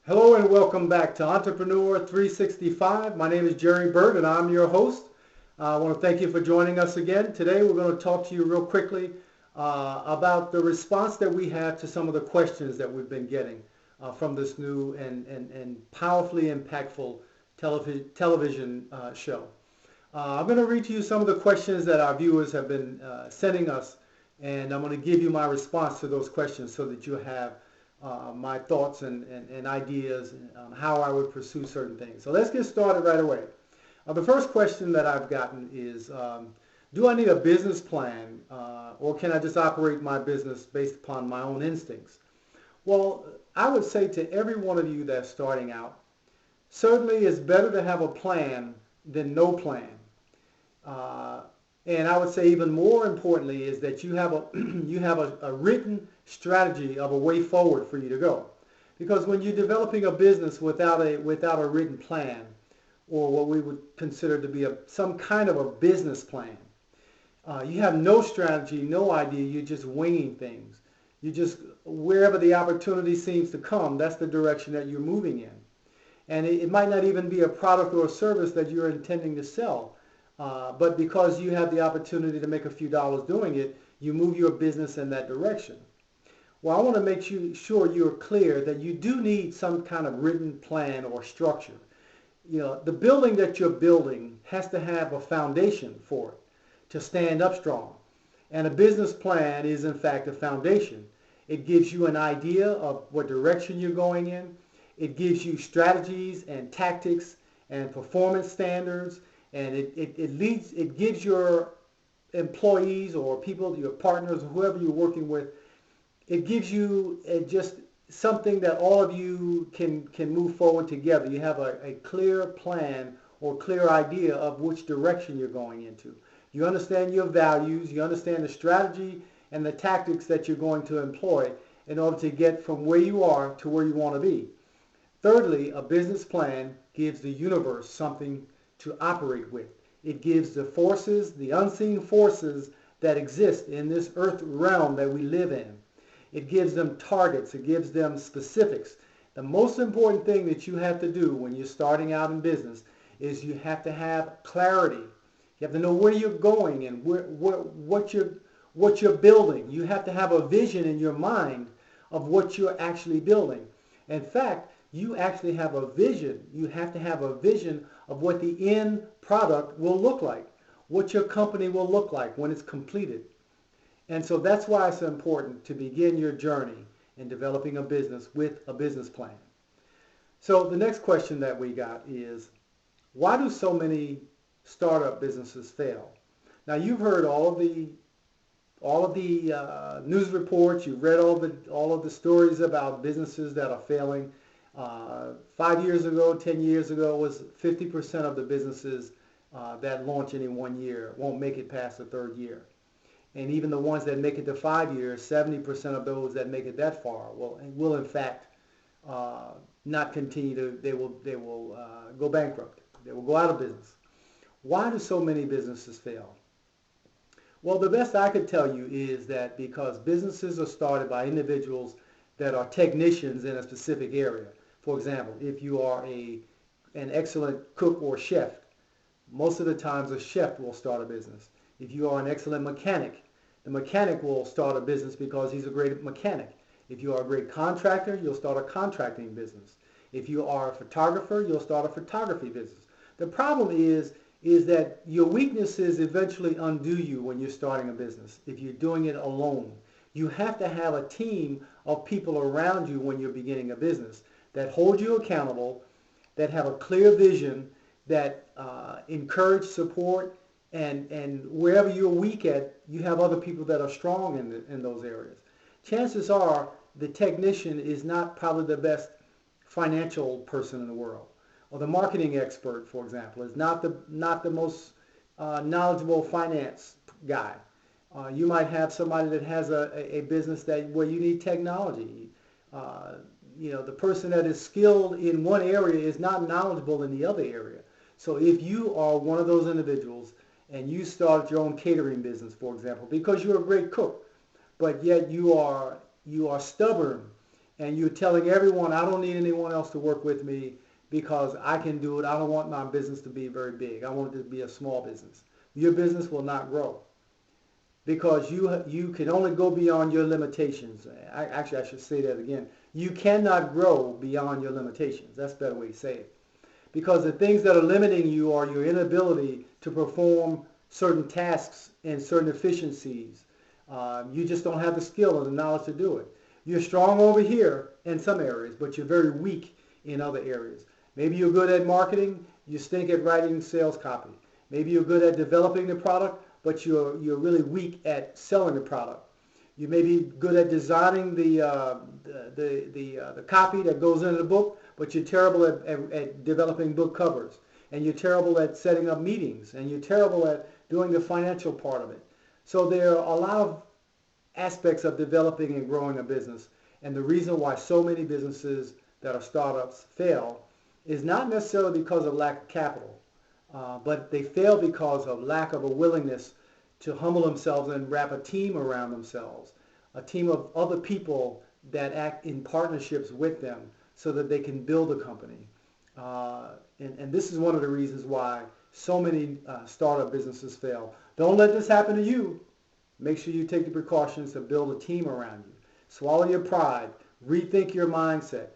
Hello and welcome back to Entrepreneur 365. My name is Jerry Burt and I'm your host. I want to thank you for joining us again. Today we're going to talk to you real quickly about the response that we have to some of the questions that we've been getting from this new and powerfully impactful television show. I'm going to read to you some of the questions that our viewers have been sending us, and I'm going to give you my response to those questions so that you have my thoughts and ideas on how I would pursue certain things. So let's get started right away. The first question that I've gotten is, do I need a business plan or can I just operate my business based upon my own instincts? Well, I would say to every one of you that's starting out, certainly it's better to have a plan than no plan. Uh, and I would say even more importantly is that you have a you have a written strategy of a way forward for you to go. Because when you're developing a business without a written plan, or what we would consider to be some kind of a business plan, you have no strategy, no idea. You're just winging things. You just wherever the opportunity seems to come, that's the direction that you're moving in. And it might not even be a product or a service that you're intending to sell. But because you have the opportunity to make a few dollars doing it, you move your business in that direction. Well, I want to make sure you're clear that you do need some kind of written plan or structure. You know, the building that you're building has to have a foundation for it to stand up strong. And a business plan is in fact a foundation. It gives you an idea of what direction you're going in. It gives you strategies and tactics and performance standards, and it gives your employees or people, your partners, whoever you're working with, it gives you just something that all of you can move forward together. You have a clear plan or clear idea of which direction you're going into. You understand your values, you understand the strategy and the tactics that you're going to employ in order to get from where you are to where you want to be. Thirdly, a business plan gives the universe something to operate with. It gives the forces, the unseen forces that exist in this earth realm that we live in. It gives them targets. It gives them specifics. The most important thing that you have to do when you're starting out in business is you have to have clarity. You have to know where you're going and what you're building. You have to have a vision in your mind of what you're actually building. In fact, you actually have a vision. You have to have a vision of what the end product will look like, what your company will look like when it's completed. And so that's why it's important to begin your journey in developing a business with a business plan. So the next question that we got is, why do so many startup businesses fail? Now you've heard all of the news reports. You've read all of the stories about businesses that are failing. 5 years ago, 10 years ago, was 50% of the businesses that launch in 1 year won't make it past the third year. And even the ones that make it to 5 years, 70% of those that make it that far will in fact not continue to. They will go bankrupt. They will go out of business. Why do so many businesses fail? Well, the best I could tell you is that because businesses are started by individuals that are technicians in a specific area. For example, if you are an excellent cook or chef, most of the times a chef will start a business. If you are an excellent mechanic, the mechanic will start a business because he's a great mechanic. If you are a great contractor, you'll start a contracting business. If you are a photographer, you'll start a photography business. The problem is that your weaknesses eventually undo you when you're starting a business if you're doing it alone. You have to have a team of people around you when you're beginning a business that hold you accountable, that have a clear vision, that encourage, support, and wherever you're weak at, you have other people that are strong in those areas. Chances are the technician is not probably the best financial person in the world, or the marketing expert, for example, is not the most knowledgeable finance guy. You might have somebody that has a business where you need technology. The person that is skilled in one area is not knowledgeable in the other area. So if you are one of those individuals and you start your own catering business, for example, because you're a great cook, but yet you are stubborn and you're telling everyone, I don't need anyone else to work with me because I can do it. I don't want my business to be very big. I want it to be a small business. Your business will not grow because you can only go beyond your limitations. Actually, I should say that again. You cannot grow beyond your limitations. That's a better way to say it. Because the things that are limiting you are your inability to perform certain tasks and certain efficiencies. You just don't have the skill or the knowledge to do it. You're strong over here in some areas, but you're very weak in other areas. Maybe you're good at marketing, you stink at writing sales copy. Maybe you're good at developing the product, but you're really weak at selling the product. You may be good at designing the copy that goes into the book, but you're terrible at developing book covers. And you're terrible at setting up meetings. And you're terrible at doing the financial part of it. So there are a lot of aspects of developing and growing a business. And the reason why so many businesses that are startups fail is not necessarily because of lack of capital, but they fail because of lack of a willingness to humble themselves and wrap a team around themselves, a team of other people that act in partnerships with them so that they can build a company. And this is one of the reasons why so many startup businesses fail. Don't let this happen to you. Make sure you take the precautions to build a team around you. Swallow your pride. Rethink your mindset.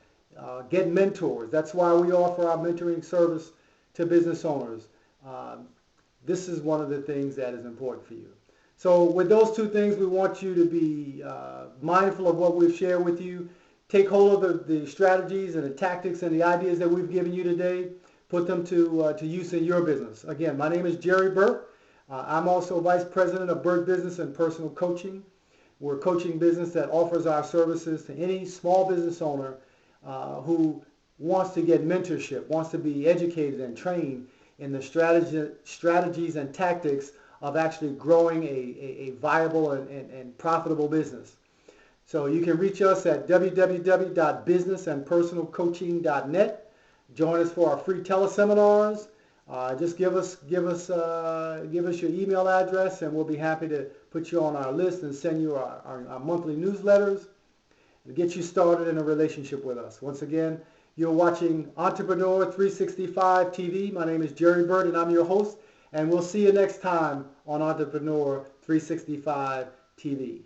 Get mentors. That's why we offer our mentoring service to business owners. This is one of the things that is important for you. So with those two things, we want you to be mindful of what we've shared with you. Take hold of the strategies and the tactics and the ideas that we've given you today. Put them to use in your business. Again, my name is Jerry Burt. I'm also Vice President of Burt Business and Personal Coaching. We're a coaching business that offers our services to any small business owner who wants to get mentorship, wants to be educated and trained in the strategies and tactics of actually growing a viable and profitable business. So you can reach us at www.businessandpersonalcoaching.net. Join us for our free teleseminars. Just give us your email address, and we'll be happy to put you on our list and send you our monthly newsletters and get you started in a relationship with us. Once again, you're watching Entrepreneur 365 TV. My name is Jerry Burt, and I'm your host. And we'll see you next time on Entrepreneur 365 TV.